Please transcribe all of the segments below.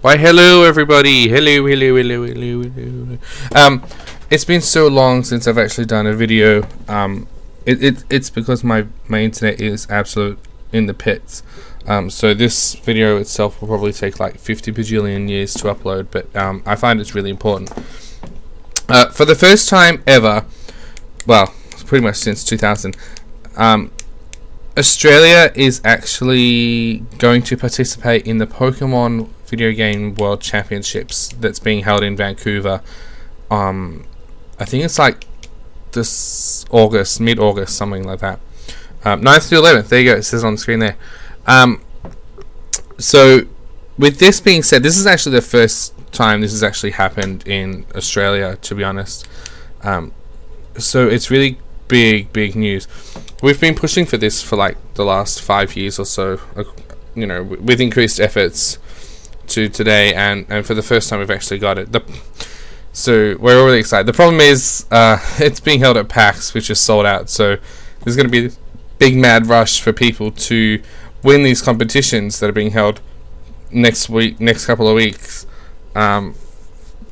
Why, hello everybody. Hello. It's been so long since I've actually done a video. It's because my internet is absolute in the pits. So this video itself will probably take like 50 bajillion years to upload, but I find it's really important. For the first time ever, well, pretty much since 2000, Australia is actually going to participate in the Pokemon Video Game World Championships that's being held in Vancouver. I think it's like this August, mid-August, something like that. 9th to 11th, there you go, it says on the screen there. So, with this being said, this is actually the first time this has actually happened in Australia, to be honest. So, it's really big news. We've been pushing for this for like the last 5 years or so, you know, with increased efforts to today, and for the first time we've actually got it. So we're all really excited. The problem is it's being held at PAX, which is sold out, so there's going to be a big mad rush for people to win these competitions that are being held next couple of weeks,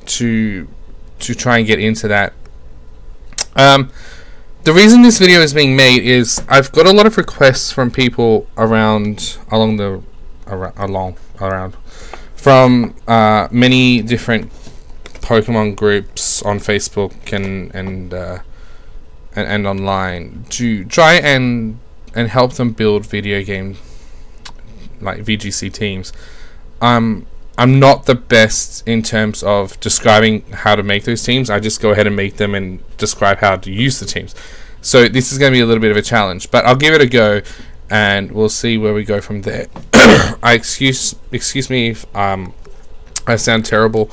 to try and get into that. The reason this video is being made is I've got a lot of requests from people around from many different Pokemon groups on Facebook and online to try and help them build video game like VGC teams. I'm not the best in terms of describing how to make those teams. I just go ahead and make them and describe how to use the teams. So this is going to be a little bit of a challenge, but I'll give it a go and we'll see where we go from there. Excuse me if I sound terrible.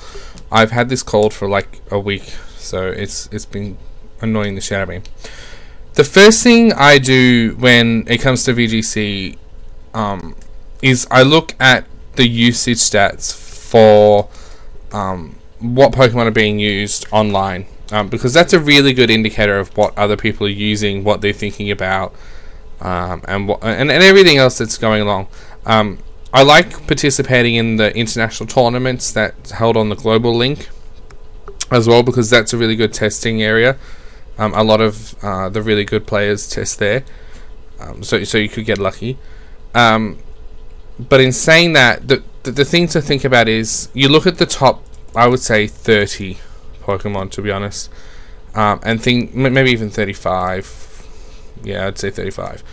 I've had this cold for like a week, so it's been annoying the shit out of me. The first thing I do when it comes to VGC is I look at the usage stats for what Pokemon are being used online, because that's a really good indicator of what other people are using, what they're thinking about, and everything else that's going along. I like participating in the international tournaments that's held on the global link as well, because that's a really good testing area. A lot of the really good players test there, so you could get lucky. But in saying that, the thing to think about is you look at the top, I would say 30 Pokemon, to be honest, and think maybe even 35. Yeah, I'd say 35.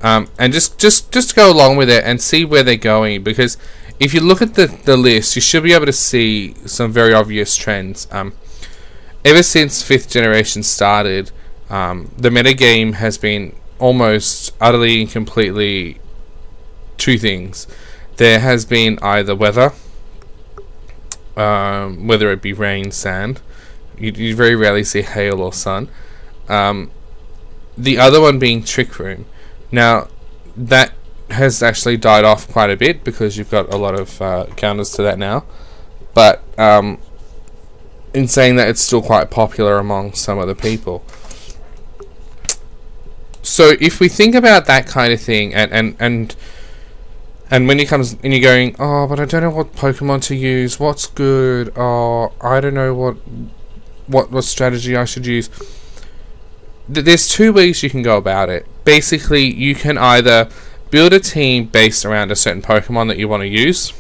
And just go along with it and see where they're going, because if you look at the list, you should be able to see some very obvious trends. Ever since 5th generation started, the metagame has been almost utterly and completely two things. There has been either weather, whether it be rain, sand. You very rarely see hail or sun. The other one being Trick Room. Now, that has actually died off quite a bit because you've got a lot of counters to that now. But in saying that, it's still quite popular among some other people. So if we think about that kind of thing, and when it comes and you're going, oh, but I don't know what Pokemon to use, what's good, oh, I don't know what strategy I should use. There's two ways you can go about it. Basically, you can either build a team based around a certain Pokemon that you want to use.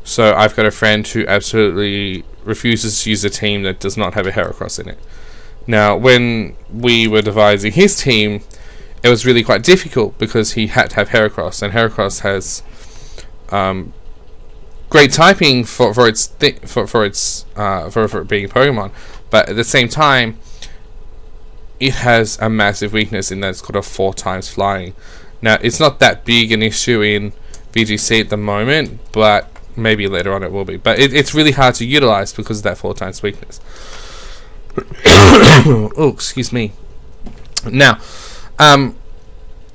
So I've got a friend who absolutely refuses to use a team that does not have a Heracross in it. Now, when we were devising his team, it was really quite difficult because he had to have Heracross, and Heracross has great typing for it being Pokemon, but at the same time, it has a massive weakness in that it's got a 4x flying. Now, it's not that big an issue in VGC at the moment, but maybe later on it will be. But it's really hard to utilize because of that 4x weakness. Oh, excuse me. Now,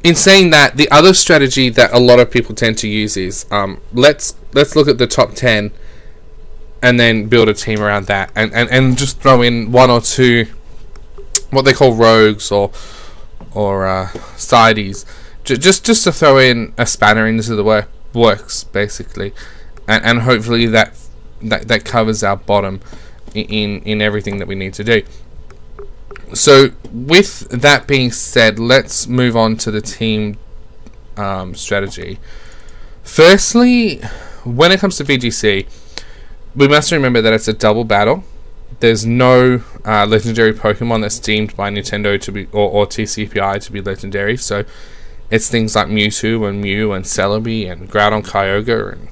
in saying that, the other strategy that a lot of people tend to use is let's look at the top 10 and then build a team around that, and just throw in one or two what they call rogues or sideys, just to throw in a spanner into the works, basically. and hopefully that covers our bottom in everything that we need to do. So with that being said, let's move on to the team strategy. Firstly, when it comes to VGC, we must remember that it's a double battle. There's no legendary Pokemon that's deemed by Nintendo to be or TCPI to be legendary. So it's things like Mewtwo and Mew and Celebi and Groudon, Kyogre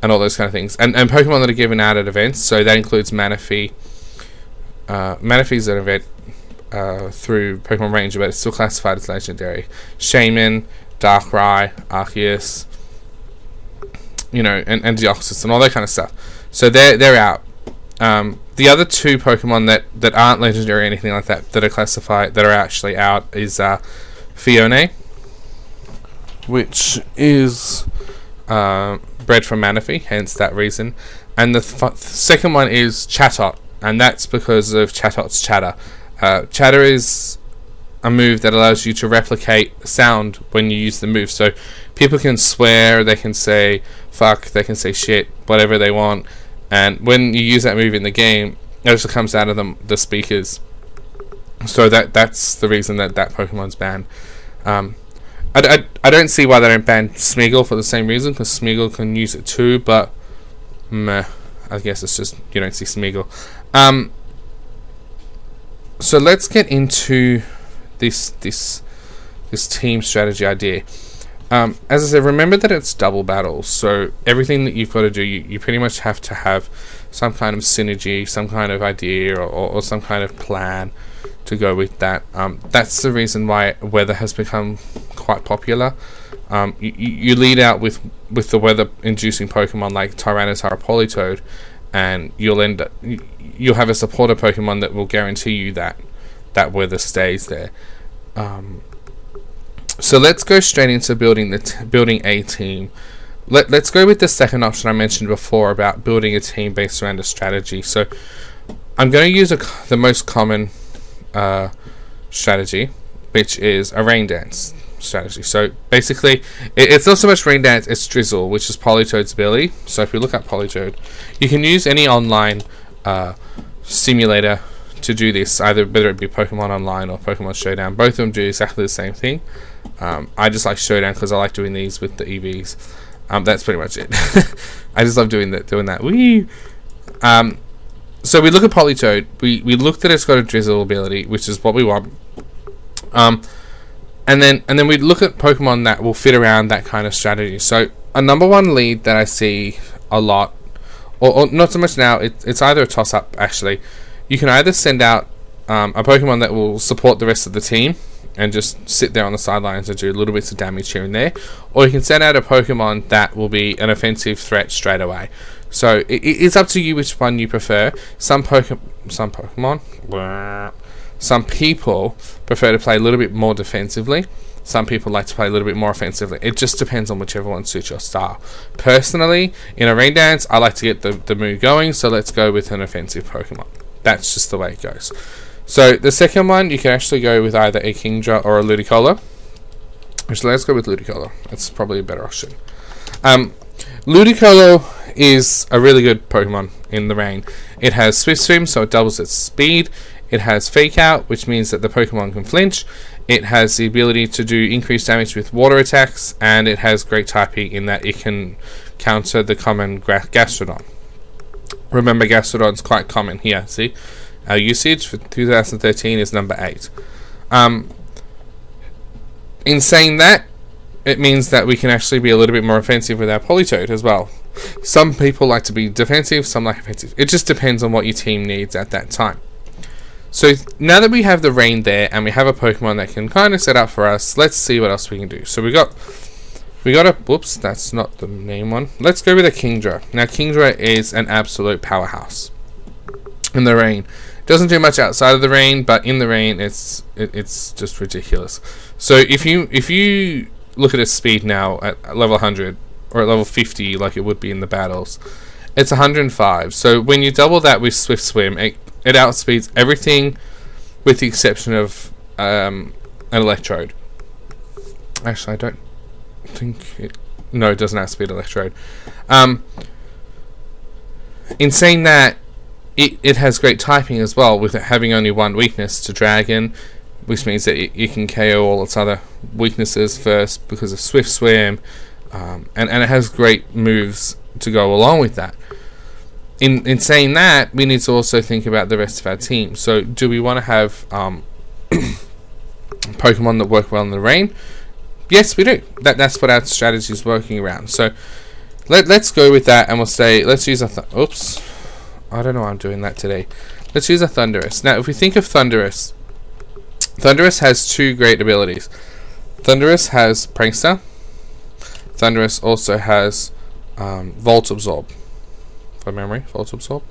and all those kind of things. And Pokemon that are given out at events. So that includes Manaphy. Manaphy's an event through Pokemon Ranger, but it's still classified as legendary. Shaman, Darkrai, Arceus, you know, and Deoxys and all that kind of stuff. So they're out. The other two Pokemon that aren't legendary or anything like that that are classified, that are actually out, is Fione, which is bred from Manaphy, hence that reason. And the second one is Chatot, and that's because of Chatot's Chatter. Chatter is a move that allows you to replicate sound when you use the move. So people can swear, they can say fuck, they can say shit, whatever they want. And when you use that move in the game, it actually comes out of the speakers. So that's the reason that Pokemon's banned. I don't see why they don't ban Smeagol for the same reason, because Smeagol can use it too, but meh, I guess it's just you don't see Smeagol. So let's get into this team strategy idea. As I said, remember that it's double battles, so everything that you've got to do, you pretty much have to have some kind of synergy, some kind of idea, or some kind of plan to go with that. That's the reason why weather has become quite popular. You lead out with the weather-inducing Pokemon like Tyranitar or Politoed, and you'll have a supporter Pokemon that will guarantee you that weather stays there. So let's go straight into building a team. Let's go with the second option I mentioned before about building a team based around a strategy. So I'm going to use the most common strategy, which is a rain dance strategy. So basically, it's not so much rain dance, it's drizzle, which is Politoed's ability. So if you look at Politoed, you can use any online simulator to do this, whether it be Pokemon Online or Pokemon Showdown. Both of them do exactly the same thing. I just like Showdown because I like doing these with the EVs. That's pretty much it. I just love doing that. Whee! So we look at Politoed. We looked at it's got a drizzle ability, which is what we want. And then we look at Pokemon that will fit around that kind of strategy. So a number one lead that I see a lot, or not so much now, it's either a toss-up actually. You can either send out a Pokemon that will support the rest of the team and just sit there on the sidelines and do little bits of damage here and there, or you can send out a Pokemon that will be an offensive threat straight away. So it's up to you which one you prefer. Some people prefer to play a little bit more defensively. Some people like to play a little bit more offensively. It just depends on whichever one suits your style. Personally, in a rain dance, I like to get the mood going, so let's go with an offensive Pokemon. That's just the way it goes. So the second one, you can actually go with either a Kingdra or a Ludicolo. So let's go with Ludicolo. That's probably a better option. Ludicolo is a really good Pokemon in the rain. It has Swift Swim, so it doubles its speed. It has Fake Out, which means that the Pokemon can flinch. It has the ability to do increased damage with water attacks, and it has great typing in that it can counter the common Gastrodon. Remember, Gastrodon's quite common here. See, our usage for 2013 is number 8. In saying that, it means that we can actually be a little bit more offensive with our Politoed as well. Some people like to be defensive, some like offensive. It just depends on what your team needs at that time. So now that we have the rain there and we have a Pokemon that can kind of set up for us, let's see what else we can do. So we got a, whoops, that's not the name one. Let's go with a Kingdra. Now Kingdra is an absolute powerhouse in the rain. It doesn't do much outside of the rain, but in the rain it's just ridiculous. So if you look at its speed now at level 100 or at level 50 like it would be in the battles, it's 105. So when you double that with Swift Swim, it outspeeds everything with the exception of an Electrode. Actually, I don't think it... No, it doesn't outspeed Electrode. In saying that, it has great typing as well, with it having only one weakness to Dragon, which means that it can KO all its other weaknesses first because of Swift Swim, and it has great moves to go along with that. In saying that, we need to also think about the rest of our team. So do we want to have Pokemon that work well in the rain? Yes, we do. That's what our strategy is working around. So let's go with that, and we'll say, let's use a oops, I don't know why I'm doing that today. Let's use a Thundurus. Now, if we think of Thundurus, Thundurus has two great abilities. Thundurus has Prankster. Thundurus also has Volt Absorb. From memory, Volt Absorb.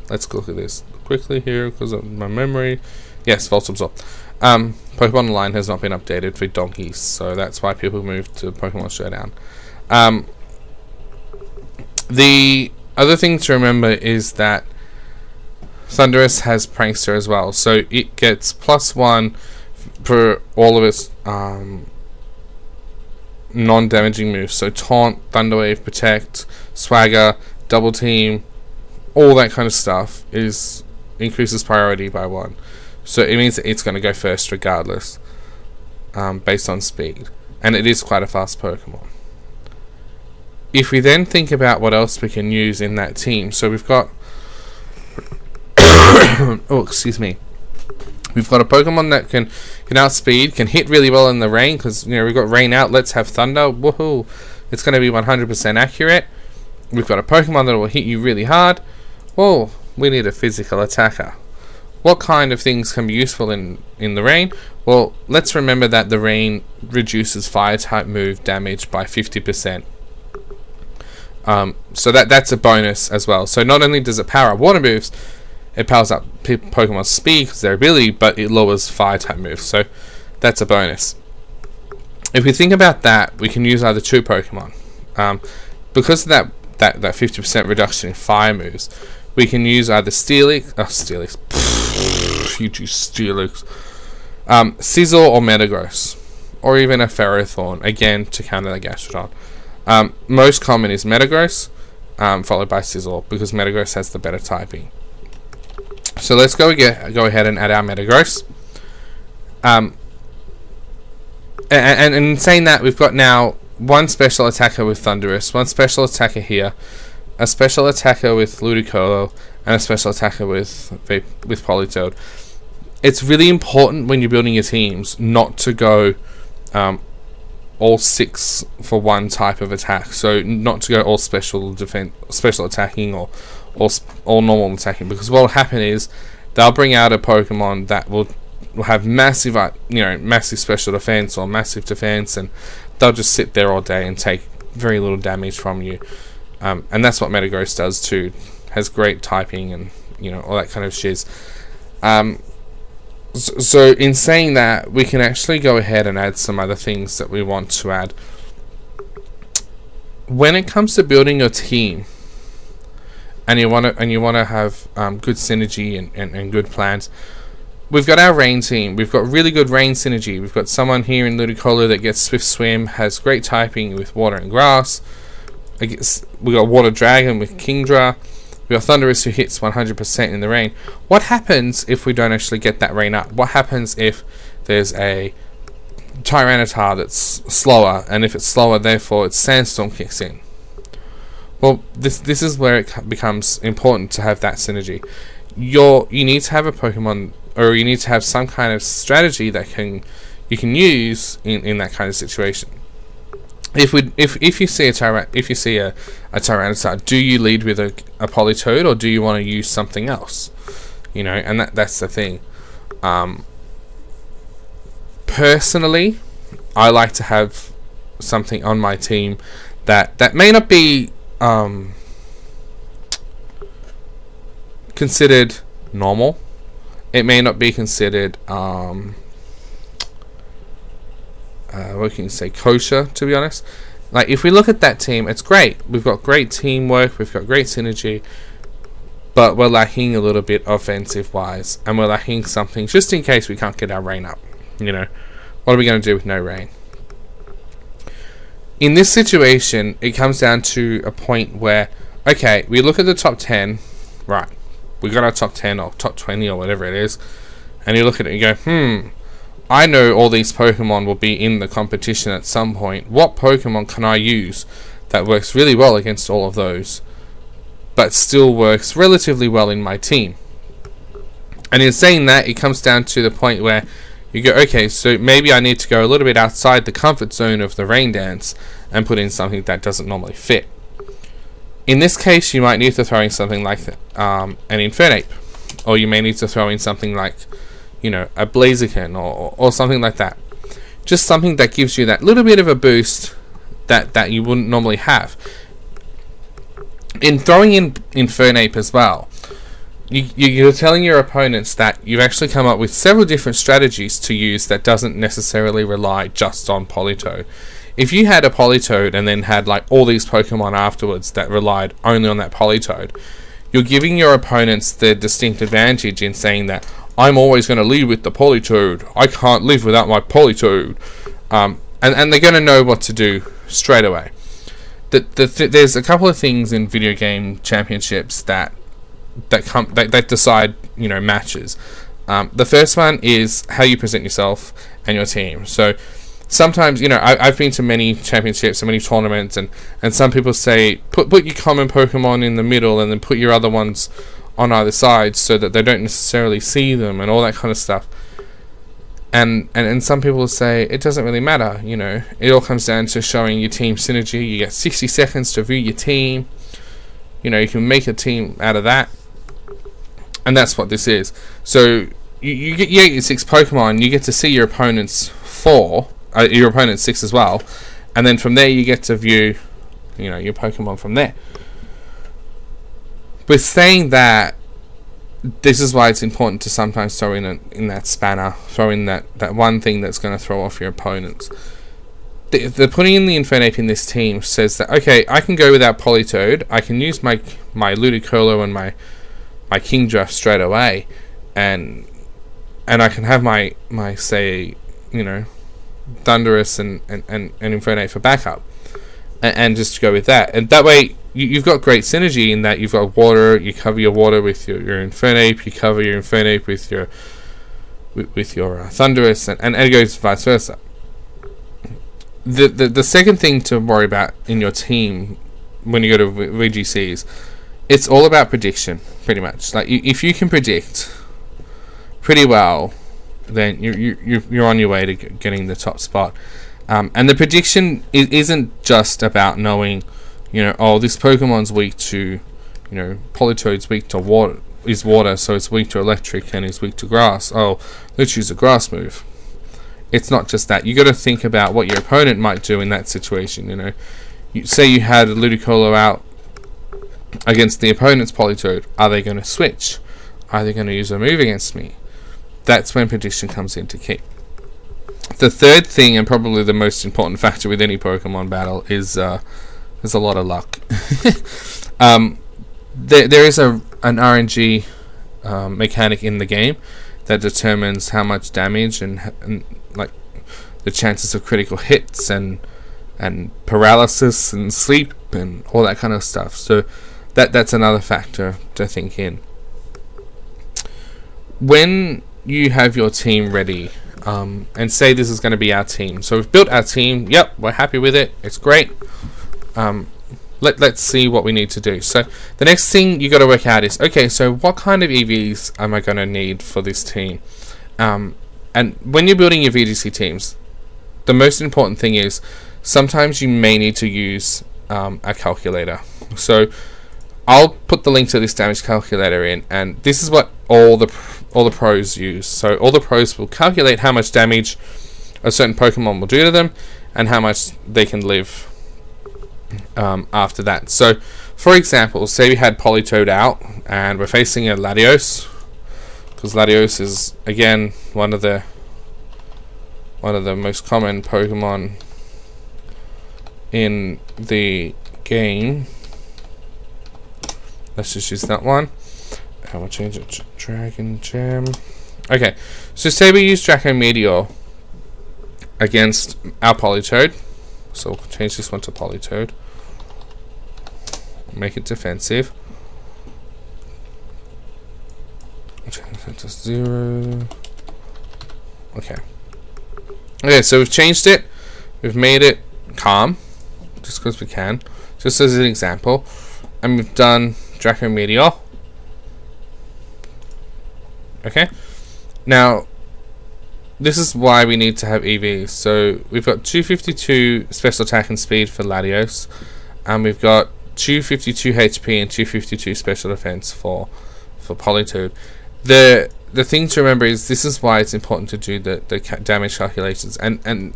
Let's look at this quickly here because of my memory. Yes, Volt Absorb. Pokemon Online has not been updated for donkeys, so that's why people moved to Pokemon Showdown. The other thing to remember is that Thundurus has Prankster as well, so it gets +1 for all of its non-damaging moves. So Taunt, Thunder Wave, Protect, Swagger, Double Team, all that kind of stuff increases priority by 1. So it means that it's going to go first regardless, based on speed, and it is quite a fast Pokemon. If we then think about what else we can use in that team, so we've got oh, excuse me. We've got a Pokemon that can outspeed, can hit really well in the rain, because we've got rain out. Let's have thunder. Woohoo! It's going to be 100% accurate. We've got a Pokemon that will hit you really hard. Whoa! We need a physical attacker. What kind of things can be useful in the rain? Well, let's remember that the rain reduces fire type move damage by 50%. So that's a bonus as well. So not only does it power up water moves, it powers up Pokemon's speed because their ability, but it lowers fire type moves. So that's a bonus. If we think about that, we can use either 2 Pokemon. Because of that 50% reduction in fire moves, we can use either Steelix, you do Steelix, Sizzle or Metagross, or even a Ferrothorn, again to counter the Gastrodon. Most common is Metagross, followed by Sizzle, because Metagross has the better typing. So let's go ahead and add our Metagross. And in saying that, we've got now 1 special attacker with Thundurus, 1 special attacker here, a special attacker with Ludicolo, and a special attacker with Politoed. It's really important when you're building your teams not to go all 6 for 1 type of attack. So not to go all special attacking, or all normal attacking, because what will happen is they'll bring out a Pokemon that will have massive, massive special defense or massive defense, and they'll just sit there all day and take very little damage from you. And that's what Metagross does too. Has great typing and all that kind of shiz. So in saying that, we can actually go ahead and add some other things that we want to add. When it comes to building your team, and you want to have good synergy and good plans, we've got our rain team. We've got really good rain synergy. We've got someone here in Ludicolo that gets Swift Swim, has great typing with water and grass. We got Water Dragon with Kingdra. We got Thundurus who hits 100% in the rain. What happens if we don't actually get that rain up? What happens if there's a Tyranitar that's slower, and if it's slower, therefore its Sandstorm kicks in? Well, this is where it becomes important to have that synergy. You need to have a Pokemon, or you need to have some kind of strategy that you can use in that kind of situation. If you see a Tyranitar, do you lead with a Politoed, or do you want to use something else? And that's the thing. Personally, I like to have something on my team that may not be considered normal. It may not be considered what can you say, kosher, to be honest. Like, if we look at that team, it's great. We've got great teamwork, we've got great synergy, but we're lacking a little bit offensive wise, and we're lacking something just in case we can't get our rain up. What are we going to do with no rain? In this situation, it comes down to a point where, okay, we look at the top 10, right, we got our top 10 or top 20 or whatever it is, and you look at it and you go, I know all these Pokemon will be in the competition at some point. What Pokemon can I use that works really well against all of those, but still works relatively well in my team? And in saying that, it comes down to the point where you go, okay, so maybe I need to go a little bit outside the comfort zone of the Rain Dance and put in something that doesn't normally fit. In this case, you might need to throw in something like an Infernape, or you may need to throw in something like, you know, a Blaziken or something like that. Just something that gives you that little bit of a boost that you wouldn't normally have. In throwing in Infernape as well, you're telling your opponents that you've actually come up with several different strategies to use that doesn't necessarily rely just on Politoed. If you had a Politoed and then had like all these Pokemon afterwards that relied only on that Politoed, you're giving your opponents the distinct advantage in saying that I'm always going to lead with the Politoed. I can't live without my Politoed. And they're going to know what to do straight away. There's a couple of things in video game championships that decide, you know, matches. The first one is how you present yourself and your team. So sometimes, you know, I've been to many championships and many tournaments, and some people say put your common Pokemon in the middle and then put your other ones on either side so that they don't necessarily see them and all that kind of stuff. And some people say it doesn't really matter, you know, it all comes down to showing your team synergy. You get 60 seconds to view your team, you know, you can make a team out of that, and that's what this is. So you get your 6 Pokemon, you get to see your opponent's 4, your opponent's 6 as well, and then from there you get to view, you know, your Pokemon from there. With saying that, this is why it's important to sometimes throw in that spanner, throw in that one thing that's going to throw off your opponents. The putting in the Infernape in this team says that, okay, I can go without Politoed, I can use my Ludicolo and my Kingdra straight away, and I can have my say, you know, Thundurus and Infernape for backup, and just go with that. And that way you've got great synergy in that you've got water, you cover your water with your Infernape, you cover your Infernape with your Thundurus, and it goes vice versa. The second thing to worry about in your team when you go to VGCs, it's all about prediction, pretty much. Like, if you can predict pretty well, then you're on your way to getting the top spot. And the prediction isn't just about knowing, you know, oh, this Pokemon's weak to, you know, Politoed's weak to water, so it's weak to electric, and is weak to grass. Oh, let's use a grass move. It's not just that. You got to think about what your opponent might do in that situation. You know, say you had a Ludicolo out against the opponent's Politoed. Are they going to switch? Are they going to use a move against me? That's when prediction comes into key. The third thing, and probably the most important factor with any Pokemon battle, is there's a lot of luck. There is an RNG mechanic in the game that determines how much damage and like the chances of critical hits and paralysis and sleep and all that kind of stuff. So that's another factor to think in. When you have your team ready, and say this is going to be our team. So we've built our team. Yep, we're happy with it. It's great. Let's see what we need to do. So the next thing you got to work out is, okay, so what kind of EVs am I going to need for this team? And when you're building your VGC teams, the most important thing is sometimes you may need to use a calculator. So I'll put the link to this damage calculator in, and this is what all the pros use. So all the pros will calculate how much damage a certain Pokemon will do to them and how much they can live after that. So for example, say we had Politoed out and we're facing a Latios, because Latios is again one of the most common Pokemon in the game. Let's just use that one. I will change it to Dragon Gem. Okay, so say we use Draco Meteor against our Politoed. So we'll change this one to Politoed. make it defensive. Change that to 0. Okay. Okay, so we've changed it. We've made it calm, just because we can, just as an example. And we've done Draco Meteor. Okay. Now, this is why we need to have EVs. So we've got 252 special attack and speed for Latios, and we've got 252 HP and 252 special defense for Politoed. The thing to remember is this is why it's important to do the damage calculations, and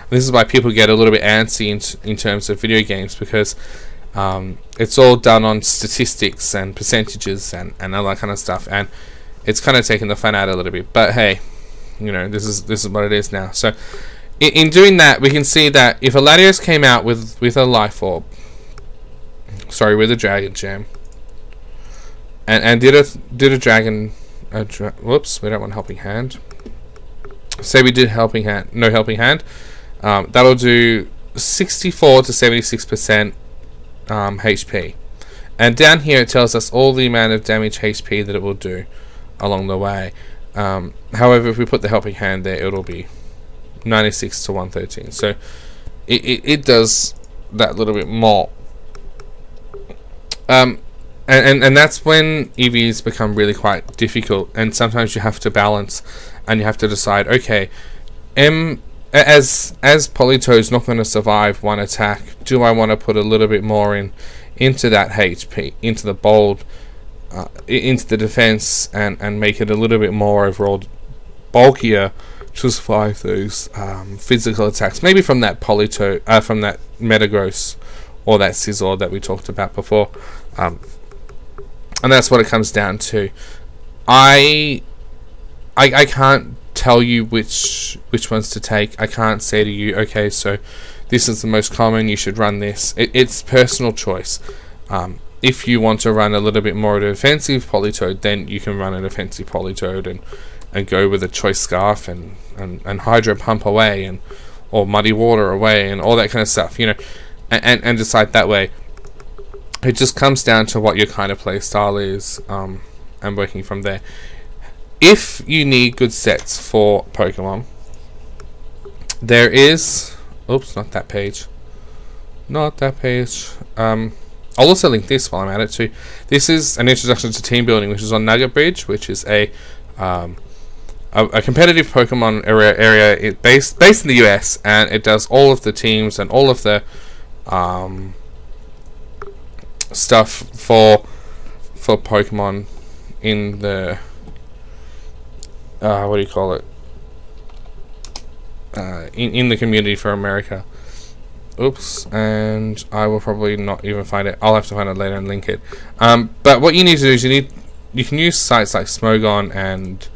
this is why people get a little bit antsy in terms of video games, because it's all done on statistics and percentages and all that kind of stuff, and it's kind of taking the fun out a little bit. But hey, you know, this is what it is now. So in doing that, we can see that if a Latios came out with a Life Orb, sorry, with a Dragon Gem, and did a Dragon, whoops, we don't want Helping Hand. Say we did Helping Hand, no Helping Hand. That'll do 64 to 76% HP, and down here it tells us all the amount of damage HP that it will do along the way. However, if we put the Helping Hand there, it'll be 96 to 113. So it does that little bit more. And that's when EVs become really quite difficult, and sometimes you have to balance, and you have to decide, okay, as Politoed's not going to survive one attack, do I want to put a little bit more into that HP, into the bold, into the defense, and make it a little bit more overall bulkier to survive those physical attacks, maybe from that Politoed, from that Metagross or that Scizor that we talked about before, and that's what it comes down to. I can't tell you which ones to take. I can't say to you, okay, so this is the most common, you should run this. It's personal choice. If you want to run a little bit more of a defensive Politoed, then you can run an offensive Politoed and go with a Choice Scarf and Hydro Pump away, or Muddy Water away, and all that kind of stuff, you know, and decide that way. It just comes down to what your kind of play style is, and working from there. If you need good sets for Pokemon, there is, oops, not that page. I'll also link this while I'm at it too. This is an introduction to team building, which is on Nugget Bridge, which is a competitive Pokemon area based in the US, and it does all of the teams and all of the stuff for Pokemon in the what do you call it? In the community for America. Oops, and I will probably not even find it. I'll have to find it later and link it. But what you need to do is you can use sites like Smogon and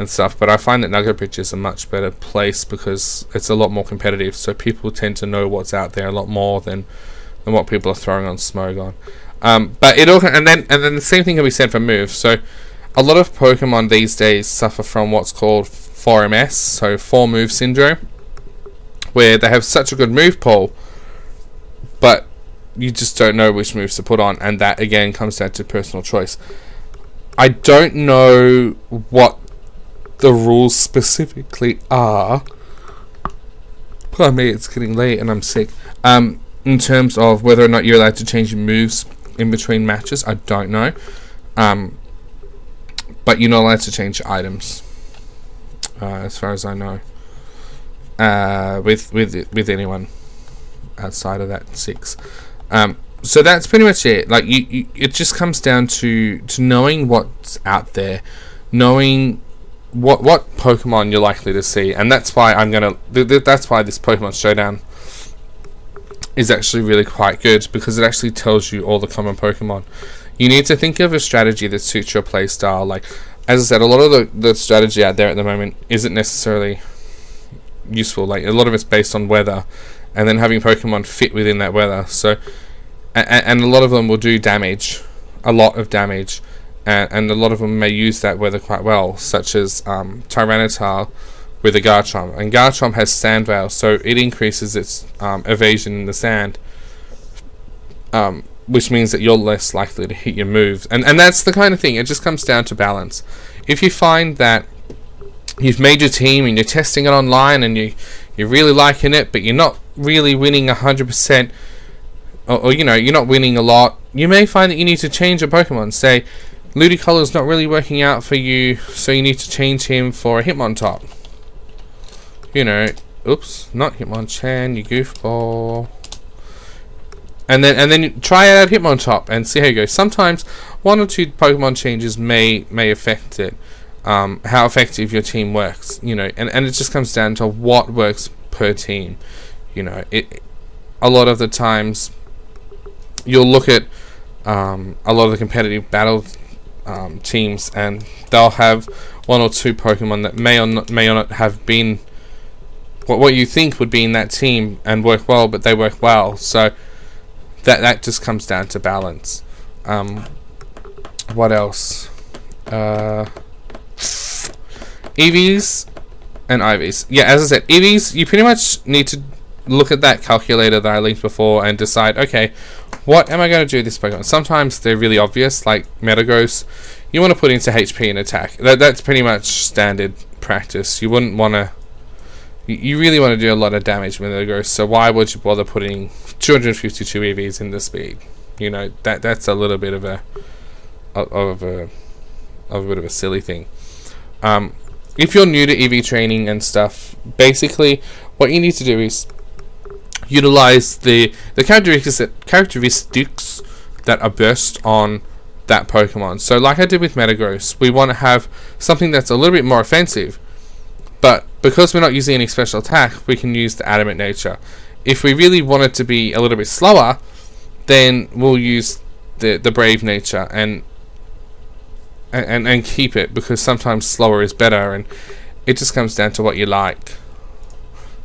stuff, but I find that Nugget Bridge is a much better place because it's a lot more competitive, so people tend to know what's out there a lot more than what people are throwing on Smogon. But it all, and then the same thing can be said for moves. So a lot of Pokemon these days suffer from what's called 4MS, so 4 move syndrome, where they have such a good move pool, but you just don't know which moves to put on, and that again comes down to personal choice. I don't know what the rules specifically are. Pardon me, it's getting late and I'm sick. In terms of whether or not you're allowed to change your moves in between matches, I don't know. But you're not allowed to change items, as far as I know. With anyone outside of that 6. So that's pretty much it. Like it just comes down to knowing what's out there, knowing what Pokemon you're likely to see, and that's why that's why this Pokemon Showdown is actually really quite good, because it actually tells you all the common Pokemon. You need to think of a strategy that suits your play style. Like, as I said, a lot of the strategy out there at the moment isn't necessarily useful. Like, a lot of it's based on weather, and then having Pokemon fit within that weather. So, and a lot of them will do damage, a lot of damage, and a lot of them may use that weather quite well, such as Tyranitar with a Garchomp. And Garchomp has Sand Veil, so it increases its evasion in the sand. which means that you're less likely to hit your moves. And that's the kind of thing, it just comes down to balance. If you find that you've made your team and you're testing it online and you're really liking it, but you're not really winning 100%, or you know, you're not winning a lot, you may find that you need to change your Pokemon. Say, Ludicolour's not really working out for you, so you need to change him for a Hitmontop. You know, oops, not Hitmonchan, you goofball. And then you try out Hitmontop and see how you go. Sometimes one or two Pokemon changes may affect it, how effective your team works. You know, and it just comes down to what works per team. You know, a lot of the times you'll look at a lot of the competitive battle teams, and they'll have one or two Pokemon that may or not have been what you think would be in that team and work well, but they work well. So that just comes down to balance. What else? EVs and IVs. Yeah, as I said, EVs, you pretty much need to look at that calculator that I linked before and decide, okay, what am I going to do with this Pokemon? Sometimes they're really obvious, like Metagross. You want to put into HP and attack. That's pretty much standard practice. You wouldn't want to... You really want to do a lot of damage with Metagross, so why would you bother putting 252 EVs into speed? You know, that's a little bit of a bit of a silly thing. If you're new to EV training and stuff, basically what you need to do is utilize the characteristics that are burst on that Pokemon. So like I did with Metagross, we want to have something that's a little bit more offensive, but because we're not using any special attack, we can use the Adamant Nature. If we really want it to be a little bit slower, then we'll use the Brave Nature and keep it, because sometimes slower is better, and it just comes down to what you like.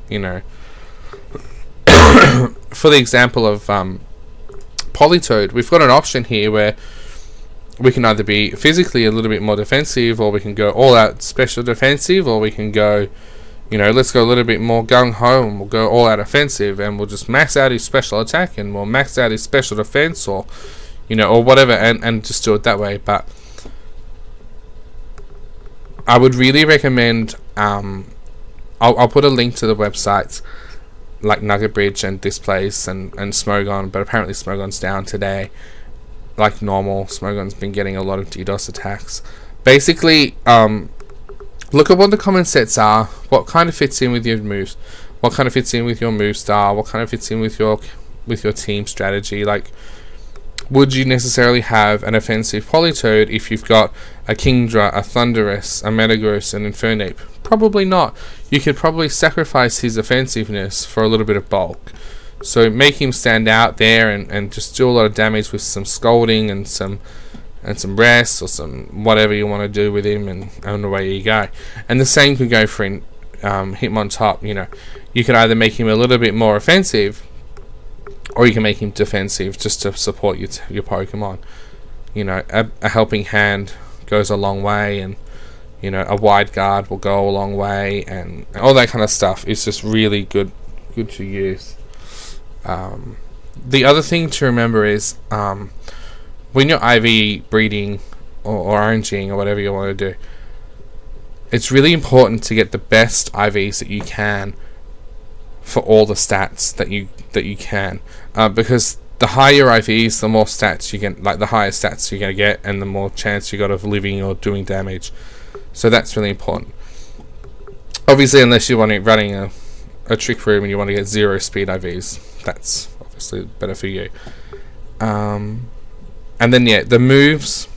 You know, for the example of Politoed, we've got an option here where we can either be physically a little bit more defensive, or we can go all out special defensive, or we can go, you know, let's go a little bit more gung-ho and we'll go all out offensive, and we'll just max out his special attack and we'll max out his special defense, or, you know, or whatever, and just do it that way. But I would really recommend, I'll put a link to the websites like Nugget Bridge and Displace and Smogon, but apparently Smogon's down today. Like normal, Smogon's been getting a lot of DDoS attacks. Basically, look at what the common sets are, what kind of fits in with your moves, what kind of fits in with your move style, what kind of fits in with your team strategy. Like, would you necessarily have an offensive Politoed if you've got a Kingdra, a Thundurus, a Metagross, and Infernape? Probably not. You could probably sacrifice his offensiveness for a little bit of bulk. So make him stand out there and just do a lot of damage with some Scolding and some rest, or some whatever you want to do with him, and away you go. And the same could go for Hitmontop. You know, you could either make him a little bit more offensive, or you can make him defensive just to support your Pokemon. You know, a helping hand goes a long way, and you know, a wide guard will go a long way, and all that kind of stuff is just really good to use. The other thing to remember is when you're IV breeding or RNGing or whatever you want to do, it's really important to get the best IVs that you can for all the stats that you can, because the higher your IVs, the more stats you get, like the higher stats you're gonna get, and the more chance you got of living or doing damage. So that's really important. Obviously, unless you're running a trick room and you want to get 0 speed IVs, that's obviously better for you. And then yeah, the moves,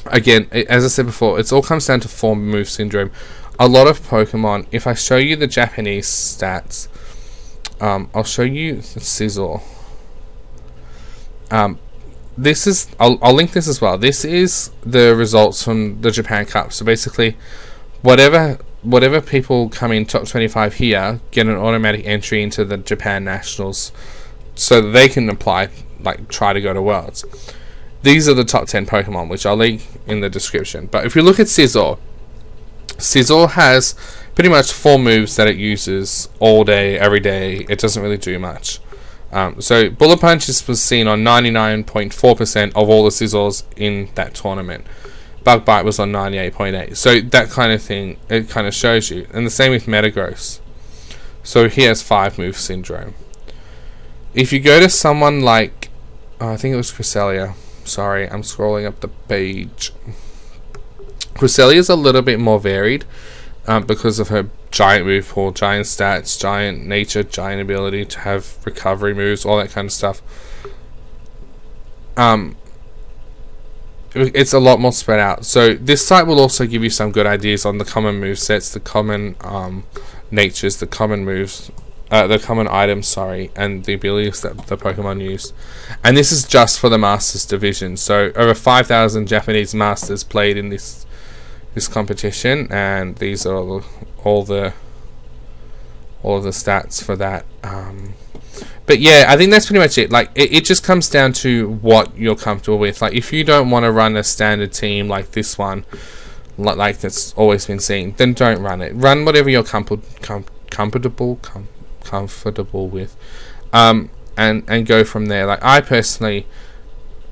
again, as I said before, it all comes down to form move syndrome. A lot of Pokemon, if I show you the Japanese stats, I'll show you the Sizzle. This is, I'll link this as well. This is the results from the Japan Cup. So basically, whatever people come in top 25 here get an automatic entry into the Japan Nationals, so that they can apply, like try to go to Worlds. These are the top 10 Pokemon, which I'll link in the description. But if you look at Sizzle has pretty much 4 moves that it uses all day, every day. It doesn't really do much. So Bullet Punch was seen on 99.4% of all the Scizors in that tournament. Bug Bite was on 98.8%. So that kind of thing, it kind of shows you. And the same with Metagross. So he has 5 move syndrome. If you go to someone like, I think it was Cresselia. Sorry, I'm scrolling up the page. Cresselia is a little bit more varied because of her giant move pool, giant stats, giant nature, giant ability to have recovery moves, all that kind of stuff. It's a lot more spread out. So this site will also give you some good ideas on the common move sets, the common natures, the common moves, the common items, sorry, and the abilities that the Pokemon use. And this is just for the Masters division. So over 5,000 Japanese Masters played in this competition, and these are all the stats for that. But yeah, I think that's pretty much it. Like, it just comes down to what you're comfortable with. Like, if you don't want to run a standard team like this one, like that's always been seen, then don't run it. Run whatever you're comfortable with, and go from there. Like, I personally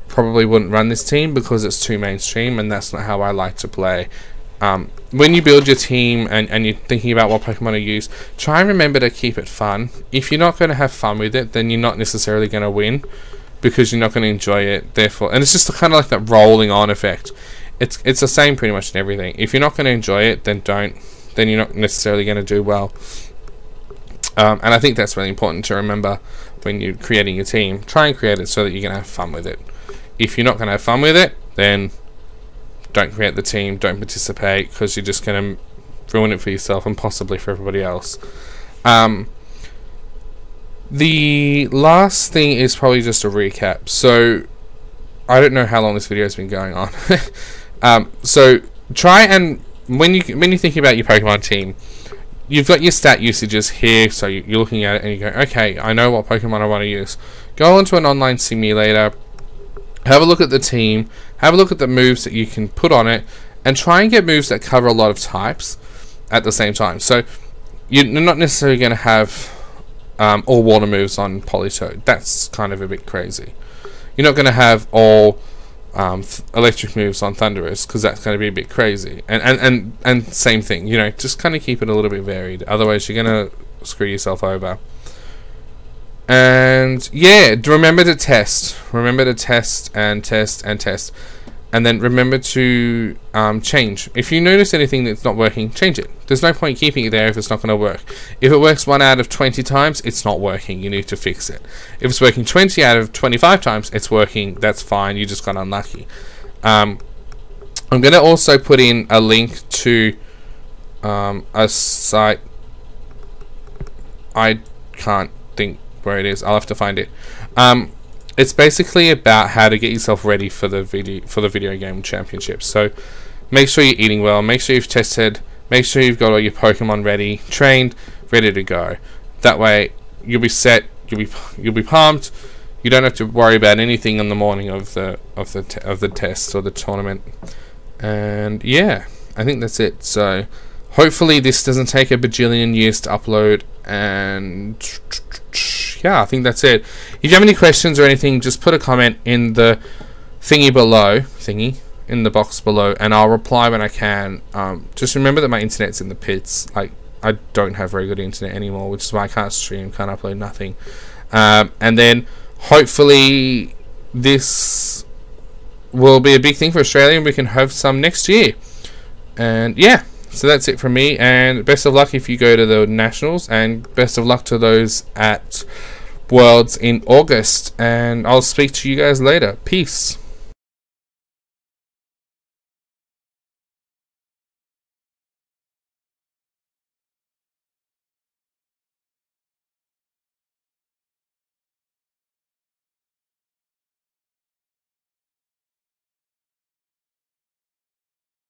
probably wouldn't run this team because it's too mainstream, and that's not how I like to play. When you build your team and you're thinking about what Pokemon to use, try and remember to keep it fun. If you're not going to have fun with it, then you're not necessarily going to win, because you're not going to enjoy it. Therefore, and it's just kind of like that rolling on effect. It's the same pretty much in everything. If you're not going to enjoy it, then don't. Then you're not necessarily going to do well. And I think that's really important to remember when you're creating your team. Try and create it so that you're going to have fun with it. If you're not going to have fun with it, then don't create the team, don't participate, because you're just going to ruin it for yourself and possibly for everybody else. The last thing is probably just a recap. So I don't know how long this video has been going on. So try and when you think about your Pokemon team, you've got your stat usages here. So you're looking at it and you go, okay, I know what Pokemon I want to use. Go onto an online simulator. Have a look at the team, have a look at the moves that you can put on it, and try and get moves that cover a lot of types at the same time. So you're not necessarily going to have all water moves on Politoed. That's kind of a bit crazy. You're not going to have all electric moves on Thundurus, because that's going to be a bit crazy. And same thing, you know, just kind of keep it a little bit varied. Otherwise, you're going to screw yourself over. And yeah, remember to test. Remember to test and test and test. And then remember to change. If you notice anything that's not working, change it. There's no point keeping it there if it's not going to work. If it works 1 out of 20 times, it's not working. You need to fix it. If it's working 20 out of 25 times, it's working. That's fine. You just got unlucky. I'm going to also put in a link to a site. I can't think where it is. I'll have to find it. It's basically about how to get yourself ready for the video game championships. So make sure you're eating well, make sure you've tested, make sure you've got all your Pokemon ready, trained, ready to go. That way you'll be set, you'll be pumped. You don't have to worry about anything in the morning of the test or the tournament. And yeah, I think that's it. So hopefully this doesn't take a bajillion years to upload, and yeah, I think that's it. If you have any questions or anything, just put a comment in the in the box below, and I'll reply when I can. Just remember that my internet's in the pits. Like, I don't have very good internet anymore, which is why I can't stream, can't upload nothing. And then hopefully this will be a big thing for Australia, and we can have some next year. And yeah, so that's it from me, and best of luck if you go to the Nationals, and best of luck to those at Worlds in August, and I'll speak to you guys later. Peace.